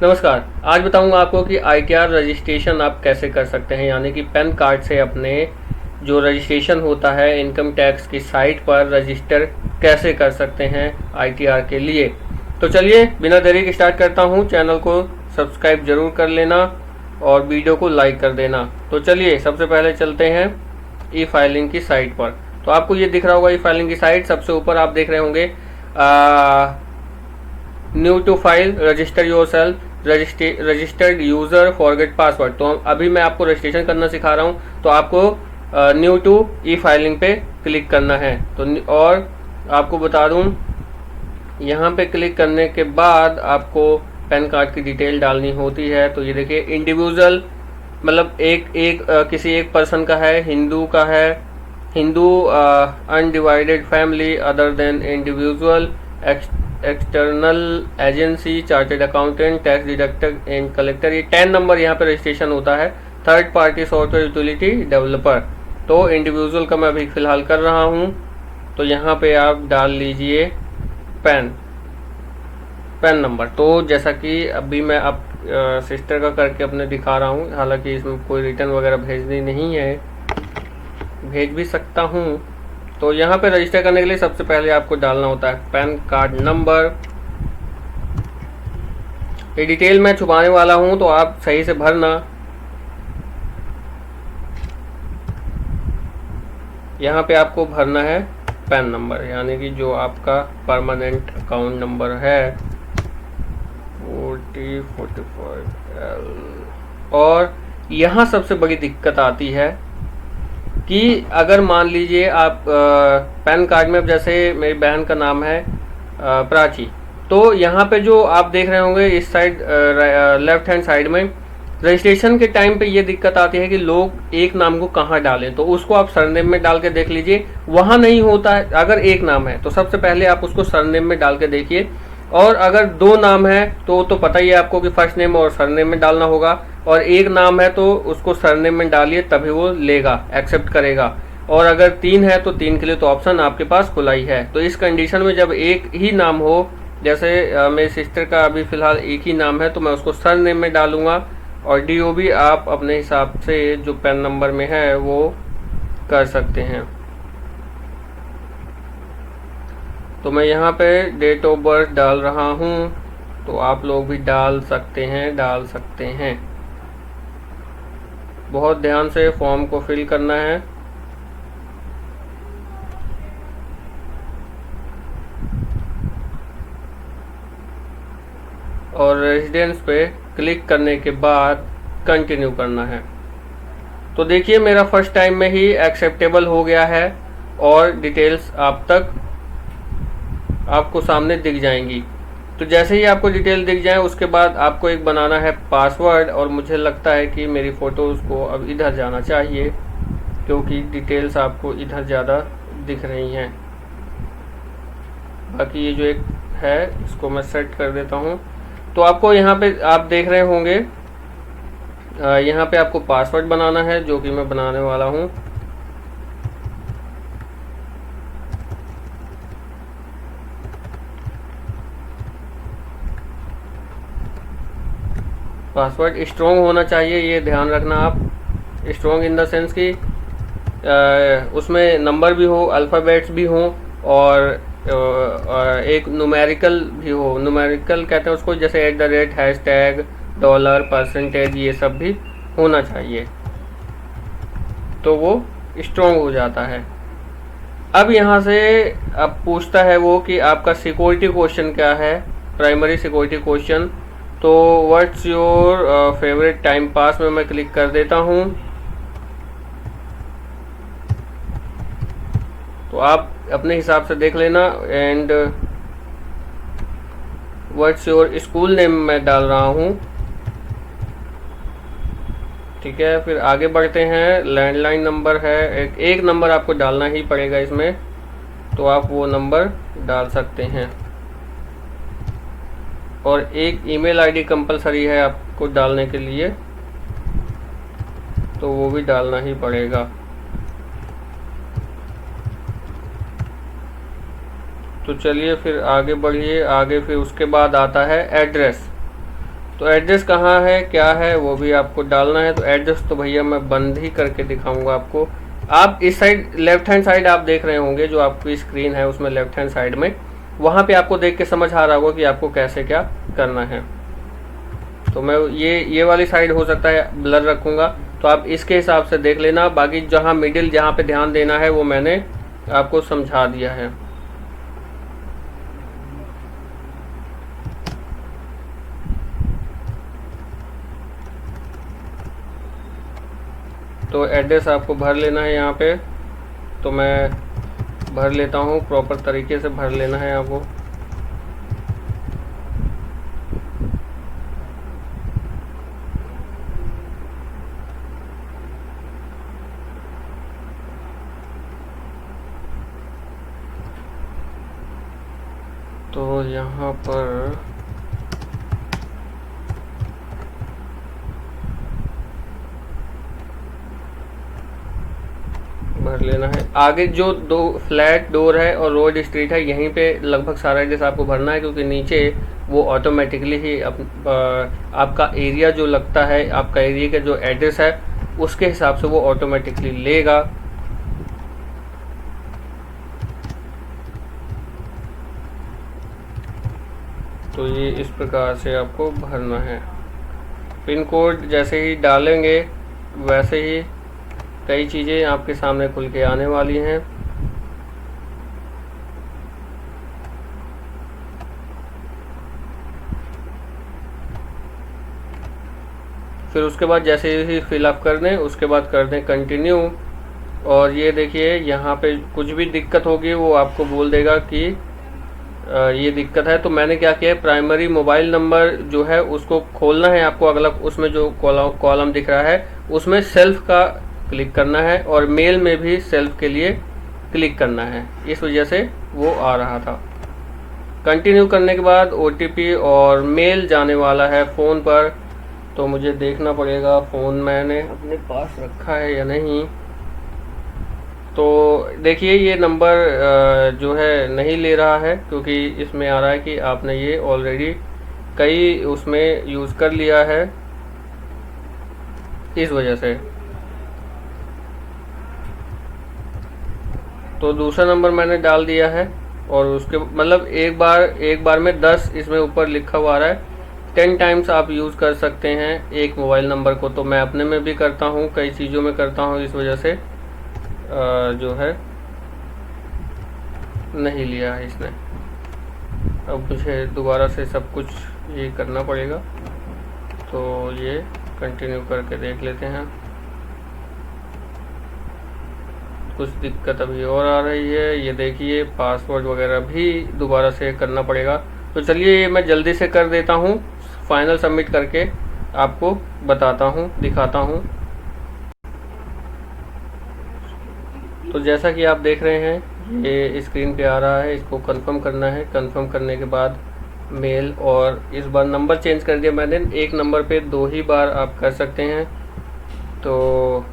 नमस्कार। आज बताऊंगा आपको कि ITR रजिस्ट्रेशन आप कैसे कर सकते हैं, यानी कि पैन कार्ड से अपने जो रजिस्ट्रेशन होता है इनकम टैक्स की साइट पर रजिस्टर कैसे कर सकते हैं ITR के लिए। तो चलिए बिना देरी के स्टार्ट करता हूं। चैनल को सब्सक्राइब जरूर कर लेना और वीडियो को लाइक कर देना। तो चलिए सबसे पहले चलते हैं ई फाइलिंग की साइट पर। तो आपको ये दिख रहा होगा ई फाइलिंग की साइट, सबसे ऊपर आप देख रहे होंगे new to file, register yourself, registered user, forget password. तो अभी मैं आपको रजिस्ट्रेशन करना सिखा रहा हूँ, तो आपको न्यू टू ई फाइलिंग पे क्लिक करना है। तो और आपको बता दूं, यहाँ पे क्लिक करने के बाद आपको पैन कार्ड की डिटेल डालनी होती है। तो ये देखिए इंडिविजुअल, मतलब किसी एक पर्सन का है, हिंदू का है, Hindu undivided family, other than individual, external agency, chartered accountant, tax deductor and collector. ये 10 नंबर यहाँ पे रजिस्ट्रेशन होता है। Third party software utility developer. तो इंडिविजुअल का मैं अभी फिलहाल कर रहा हूँ। तो यहाँ पे आप डाल लीजिए पैन नंबर। तो जैसा कि अभी मैं अब सिस्टर का करके अपने दिखा रहा हूँ, हालांकि इसमें कोई रिटर्न वगैरह भेजनी नहीं है, भेज भी सकता हूँ। तो यहाँ पे रजिस्टर करने के लिए सबसे पहले आपको डालना होता है पैन कार्ड नंबर। ये डिटेल मैं छुपाने वाला हूँ, तो आप सही से भरना। यहाँ पे आपको भरना है पैन नंबर, यानी कि जो आपका परमानेंट अकाउंट नंबर है 4045L। और यहाँ सबसे बड़ी दिक्कत आती है कि अगर मान लीजिए आप पैन कार्ड में, जैसे मेरी बहन का नाम है प्राची, तो यहाँ पे जो आप देख रहे होंगे इस साइड लेफ्ट हैंड साइड में रजिस्ट्रेशन के टाइम पे ये दिक्कत आती है कि लोग एक नाम को कहाँ डालें। तो उसको आप सरनेम में डाल के देख लीजिए, वहाँ नहीं होता है। अगर एक नाम है तो सबसे पहले आप उसको सरनेम में डाल के देखिए, और अगर दो नाम है तो पता ही है आपको कि फर्स्ट नेम और सरनेम में डालना होगा, और एक नाम है तो उसको सरनेम में डालिए, तभी वो लेगा, एक्सेप्ट करेगा। और अगर 3 है तो 3 के लिए तो ऑप्शन आपके पास खुला ही है। तो इस कंडीशन में जब एक ही नाम हो, जैसे मेरी सिस्टर का अभी फ़िलहाल एक ही नाम है, तो मैं उसको सरनेम में डालूंगा, और DOB आप अपने हिसाब से जो पैन नंबर में है वो कर सकते हैं। तो मैं यहाँ पे डेट ऑफ बर्थ डाल रहा हूँ, तो आप लोग भी डाल सकते हैं। बहुत ध्यान से फॉर्म को फिल करना है। और रेजिडेंस पे क्लिक करने के बाद कंटिन्यू करना है। तो देखिए मेरा फर्स्ट टाइम में ही एक्सेप्टेबल हो गया है, और डिटेल्स आपको सामने दिख जाएंगी। तो जैसे ही आपको डिटेल दिख जाए उसके बाद आपको एक बनाना है पासवर्ड, और मुझे लगता है कि मेरी फ़ोटोज़ को अब इधर जाना चाहिए, क्योंकि डिटेल्स आपको इधर ज़्यादा दिख रही हैं। बाकी ये जो एक है इसको मैं सेट कर देता हूँ। तो आपको यहाँ पे आप देख रहे होंगे, यहाँ पे आपको पासवर्ड बनाना है, जो कि मैं बनाने वाला हूँ। पासवर्ड स्ट्रॉन्ग होना चाहिए, ये ध्यान रखना आप। स्ट्रॉन्ग इन द सेंस कि उसमें नंबर भी हो, अल्फ़ाबेट्स भी हों, और एक न्यूमेरिकल भी हो। न्यूमेरिकल कहते हैं उसको, जैसे @ हैशटैग, डॉलर, परसेंटेज, ये सब भी होना चाहिए, तो वो स्ट्रॉन्ग हो जाता है। अब यहाँ से अब पूछता है वो कि आपका सिक्योरिटी क्वेश्चन क्या है, प्राइमरी सिक्योरिटी क्वेश्चन। तो what's your favourite time pass में मैं क्लिक कर देता हूँ। तो आप अपने हिसाब से देख लेना। And what's your school name मैं डाल रहा हूँ, ठीक है। फिर आगे बढ़ते हैं। लैंडलाइन नंबर है, एक नंबर आपको डालना ही पड़ेगा इसमें, तो आप वो नंबर डाल सकते हैं। और एक ईमेल आईडी कंपलसरी है आपको डालने के लिए, तो वो भी डालना ही पड़ेगा। तो चलिए फिर आगे बढ़िए। आगे फिर उसके बाद आता है एड्रेस। तो एड्रेस कहाँ है क्या है वो भी आपको डालना है। तो एड्रेस तो भैया मैं बंद ही करके दिखाऊंगा आपको। आप इस साइड लेफ्ट हैंड साइड आप देख रहे होंगे, जो आपकी स्क्रीन है उसमें लेफ्ट हैंड साइड में, वहाँ पे आपको देख के समझ आ रहा होगा कि आपको कैसे क्या करना है। तो मैं ये वाली साइड हो सकता है ब्लर रखूँगा, तो आप इसके हिसाब से देख लेना। बाकी जहाँ मिडिल जहाँ पे ध्यान देना है वो मैंने आपको समझा दिया है। तो एड्रेस आपको भर लेना है यहाँ पे, तो मैं भर लेता हूँ, प्रॉपर तरीके से भर लेना है आपको। तो यहाँ पर भर लेना है। आगे जो दो फ्लैट डोर है और रोड स्ट्रीट है, यहीं पे लगभग सारा एड्रेस आपको भरना है, क्योंकि नीचे वो ऑटोमेटिकली ही आपका एरिया जो लगता है, आपका एरिया का जो एड्रेस है उसके हिसाब से वो ऑटोमेटिकली लेगा। तो ये इस प्रकार से आपको भरना है। पिन कोड जैसे ही डालेंगे वैसे ही कई चीज़ें आपके सामने खुल के आने वाली हैं। फिर उसके बाद जैसे ही फिलअप कर दें उसके बाद कर दें कंटिन्यू। और ये देखिए यहाँ पे कुछ भी दिक्कत होगी वो आपको बोल देगा कि ये दिक्कत है। तो मैंने क्या किया है, प्राइमरी मोबाइल नंबर जो है उसको खोलना है आपको। अगला उसमें जो कॉलम दिख रहा है उसमें सेल्फ का क्लिक करना है और मेल में भी सेल्फ के लिए क्लिक करना है, इस वजह से वो आ रहा था। कंटिन्यू करने के बाद OTP और मेल जाने वाला है फ़ोन पर, तो मुझे देखना पड़ेगा फ़ोन मैंने अपने पास रखा है या नहीं। तो देखिए ये नंबर जो है नहीं ले रहा है, क्योंकि इसमें आ रहा है कि आपने ये ऑलरेडी कई उसमें यूज़ कर लिया है, इस वजह से। तो दूसरा नंबर मैंने डाल दिया है और उसके मतलब एक बार में 10 इसमें ऊपर लिखा हुआ आ रहा है। 10 टाइम्स आप यूज़ कर सकते हैं एक मोबाइल नंबर को। तो मैं अपने में भी करता हूँ, कई चीज़ों में करता हूँ, इस वजह से जो है नहीं लिया है इसने। अब मुझे दोबारा से सब कुछ ये करना पड़ेगा। तो ये कंटिन्यू करके देख लेते हैं। कुछ दिक्कत अभी और आ रही है, ये देखिए पासवर्ड वगैरह भी दोबारा से करना पड़ेगा। तो चलिए मैं जल्दी से कर देता हूँ, फाइनल सबमिट करके आपको बताता हूँ, दिखाता हूँ। तो जैसा कि आप देख रहे हैं ये स्क्रीन पे आ रहा है, इसको कंफर्म करना है। कंफर्म करने के बाद मेल, और इस बार नंबर चेंज कर दिया मैंने, एक नंबर पे 2 ही बार आप कर सकते हैं। तो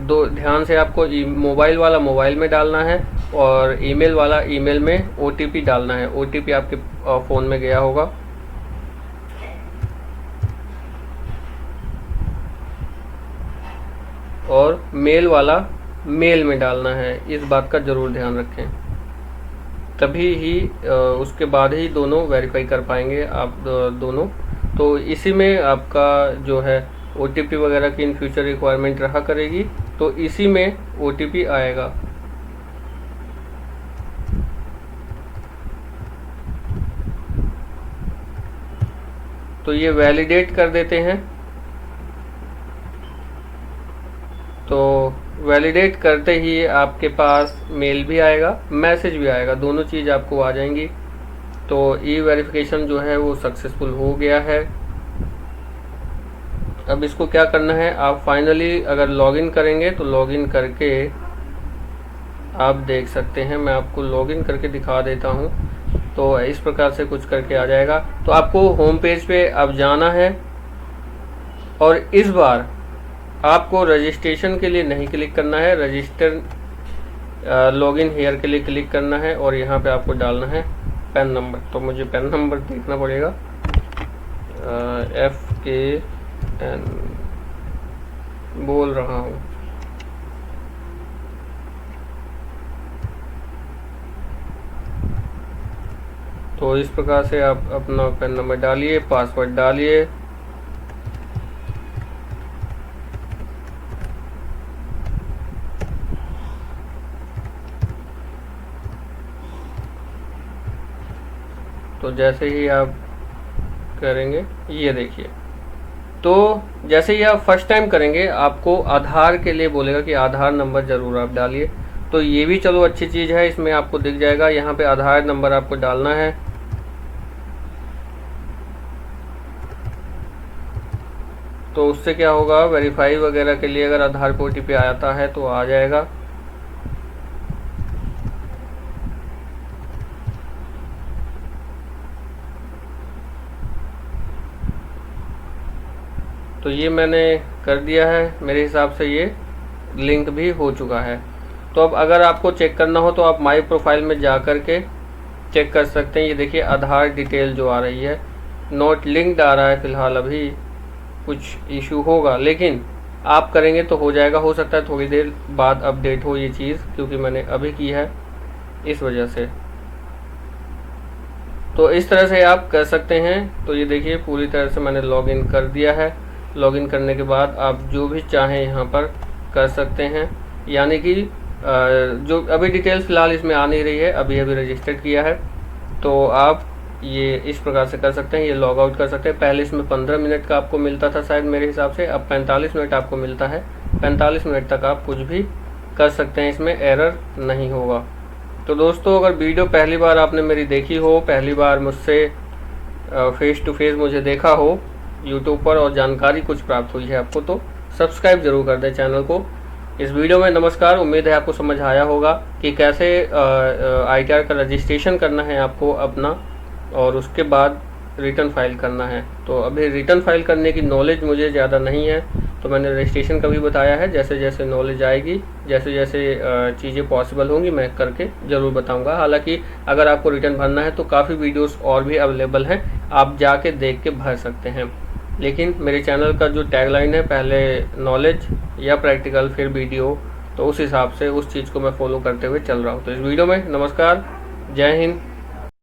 दो ध्यान से आपको मोबाइल वाला मोबाइल में डालना है और ईमेल वाला ईमेल में OTP डालना है। OTP आपके फ़ोन में गया होगा। और मेल वाला मेल में डालना है, इस बात का ज़रूर ध्यान रखें, तभी ही उसके बाद ही दोनों वेरीफाई कर पाएंगे आप दोनों। तो इसी में आपका जो है OTP वगैरह की इन फ्यूचर रिक्वायरमेंट रहा करेगी, तो इसी में OTP आएगा। तो ये वैलिडेट कर देते हैं। तो वैलिडेट करते ही आपके पास मेल भी आएगा, मैसेज भी आएगा, दोनों चीज़ आपको आ जाएंगी। तो वेरिफिकेशन जो है वो सक्सेसफुल हो गया है। अब इसको क्या करना है, आप फाइनली अगर लॉगिन करेंगे तो लॉगिन करके आप देख सकते हैं। मैं आपको लॉगिन करके दिखा देता हूं। तो इस प्रकार से कुछ करके आ जाएगा। तो आपको होम पेज पे अब जाना है और इस बार आपको रजिस्ट्रेशन के लिए नहीं क्लिक करना है, रजिस्टर लॉगिन हेयर के लिए क्लिक करना है और यहाँ पे आपको डालना है पैन नंबर। तो मुझे पैन नंबर देखना पड़ेगा। FKN बोल रहा हूँ। तो इस प्रकार से आप अपना पैन नंबर डालिए, पासवर्ड डालिए। तो जैसे ही आप करेंगे, ये देखिए, तो जैसे ही आप फर्स्ट टाइम करेंगे आपको आधार के लिए बोलेगा कि आधार नंबर ज़रूर आप डालिए। तो ये भी चलो अच्छी चीज़ है, इसमें आपको दिख जाएगा, यहाँ पे आधार नंबर आपको डालना है। तो उससे क्या होगा, वेरीफाई वगैरह के लिए अगर आधार पे OTP आता है तो आ जाएगा। तो ये मैंने कर दिया है, मेरे हिसाब से ये लिंक भी हो चुका है। तो अब अगर आपको चेक करना हो तो आप माई प्रोफाइल में जा कर के चेक कर सकते हैं। ये देखिए आधार डिटेल जो आ रही है, नॉट लिंक्ड आ रहा है फ़िलहाल, अभी कुछ इशू होगा, लेकिन आप करेंगे तो हो जाएगा। हो सकता है थोड़ी देर बाद अपडेट हो ये चीज़, क्योंकि मैंने अभी की है इस वजह से। तो इस तरह से आप कर सकते हैं। तो ये देखिए पूरी तरह से मैंने लॉगिन कर दिया है। लॉगिन करने के बाद आप जो भी चाहें यहाँ पर कर सकते हैं, यानी कि जो अभी डिटेल्स फ़िलहाल इसमें आ नहीं रही है, अभी रजिस्टर्ड किया है, तो आप ये इस प्रकार से कर सकते हैं। ये लॉग आउट कर सकते हैं। पहले इसमें 15 मिनट का आपको मिलता था शायद मेरे हिसाब से, अब 45 मिनट आपको मिलता है। 45 मिनट तक आप कुछ भी कर सकते हैं, इसमें एरर नहीं होगा। तो दोस्तों, अगर वीडियो पहली बार आपने मेरी देखी हो, पहली बार मुझसे फेस टू फेस मुझे देखा हो यूट्यूब पर और जानकारी कुछ प्राप्त हुई है आपको, तो सब्सक्राइब जरूर कर दें चैनल को। इस वीडियो में नमस्कार, उम्मीद है आपको समझ आया होगा कि कैसे ITR का रजिस्ट्रेशन करना है आपको अपना, और उसके बाद रिटर्न फाइल करना है। तो अभी रिटर्न फाइल करने की नॉलेज मुझे ज़्यादा नहीं है, तो मैंने रजिस्ट्रेशन का भी बताया है। जैसे जैसे नॉलेज आएगी, जैसे जैसे चीज़ें पॉसिबल होंगी, मैं करके ज़रूर बताऊंगा। हालांकि अगर आपको रिटर्न भरना है तो काफ़ी वीडियोस और भी अवेलेबल हैं, आप जाके देख के भर सकते हैं। लेकिन मेरे चैनल का जो टैगलाइन है, पहले नॉलेज या प्रैक्टिकल फिर वीडियो, तो उस हिसाब से उस चीज़ को मैं फॉलो करते हुए चल रहा हूँ। तो इस वीडियो में नमस्कार, जय हिंद।